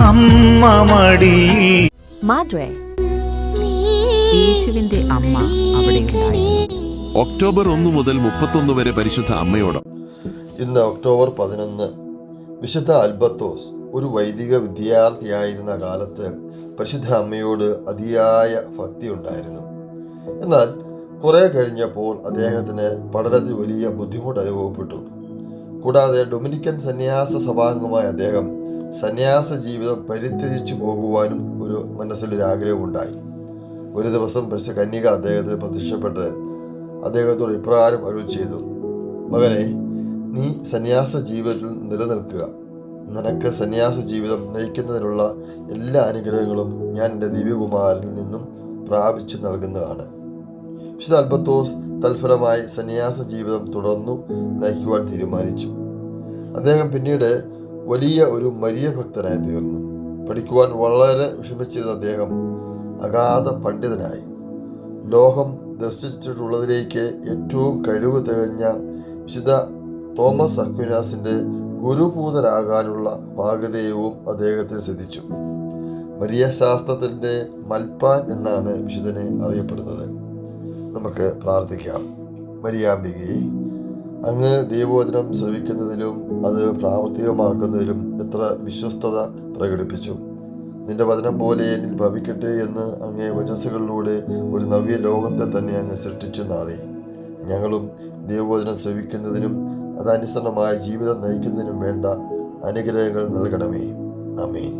അമ്മ മടിയിൽ. മാദ്രെ, യേശുവിന്റെ അമ്മ അവിടെയുണ്ടായിരുന്നു. ഒക്ടോബർ 1 മുതൽ 31 വരെ പരിശുദ്ധ അമ്മയോട്. ഇന്ന് ഒക്ടോബർ 11. വിശുദ്ധ അൽബത്തോസ് ഒരു വൈദിക വിദ്യാർത്ഥിയായിരുന്ന കാലത്ത് പരിശുദ്ധ അമ്മയോട് അതിയായ ഭക്തി ഉണ്ടായിരുന്നു. എന്നാൽ കുറെ കഴിഞ്ഞപ്പോൾ അദ്ദേഹത്തിന് പഠനത്തിൽ വലിയ ബുദ്ധിമുട്ട് അനുഭവപ്പെട്ടു. കൂടാതെ ഡൊമിനിക്കൻ സന്യാസ സഭാംഗമായ അദ്ദേഹം സന്യാസ ജീവിതം പരിത്യജിച്ചു പോകുവാനും മനസ്സിലൊരു ആഗ്രഹമുണ്ടായി. ഒരു ദിവസം പരിശുദ്ധ കന്യക അദ്ദേഹത്തിന് പ്രത്യക്ഷപ്പെട്ട് അദ്ദേഹത്തോട് ഇപ്രകാരം അരുളി ചെയ്തു: മകനെ, നീ സന്യാസ ജീവിതത്തിൽ നിലനിൽക്കുക. നിനക്ക് സന്യാസ ജീവിതം നയിക്കുന്നതിനുള്ള എല്ലാ അനുഗ്രഹങ്ങളും ഞാൻ എൻ്റെ ദിവ്യകുമാരനിൽ നിന്നും പ്രാപിച്ചു നൽകുന്നതാണ്. വിശുദ്ധ അൽബത്തോസ് തൽഫലമായി സന്യാസ ജീവിതം തുടർന്നു നയിക്കുവാൻ തീരുമാനിച്ചു. അദ്ദേഹം പിന്നീട് വലിയ ഒരു മരിയ ഭക്തനായി തീർന്നു. പഠിക്കുവാൻ വളരെ വിഷമിച്ചിരുന്ന അദ്ദേഹം അഗാധ പണ്ഡിതനായി. ലോകം ദർശിച്ചിട്ടുള്ളതിലേക്ക് ഏറ്റവും കഴിവ് തികഞ്ഞ വിശുദ്ധ തോമസ് അക്വിനാസിൻ്റെ ഗുരുഭൂതരാകാനുള്ള ഭാഗ്യതയവും അദ്ദേഹത്തിന് സിദ്ധിച്ചു. മരിയ ശാസ്ത്രത്തിൻ്റെ മൽപ്പാൻ എന്നാണ് വിശുദ്ധനെ അറിയപ്പെടുന്നത്. നമുക്ക് പ്രാർത്ഥിക്കാം. മരിയാംബികയെ, അങ്ങ് ദൈവവചനം ശ്രവിക്കുന്നതിലും അത് പ്രാവർത്തികമാക്കുന്നതിലും എത്ര വിശ്വസ്തത പ്രകടിപ്പിച്ചു. നിന്റെ വചനം പോലെ എന്നിൽ ഭവിക്കട്ടെ എന്ന് അങ്ങേ വചസ്സുകളിലൂടെ ഒരു നവ്യ ലോകത്തെ തന്നെ അങ്ങ് സൃഷ്ടിച്ചു നാദേ. ഞങ്ങളും ദൈവവചനം ശ്രവിക്കുന്നതിനും അതനുസരണമായ ജീവിതം നയിക്കുന്നതിനും വേണ്ട അനുഗ്രഹങ്ങൾ നൽകണമേ. ആമേൻ.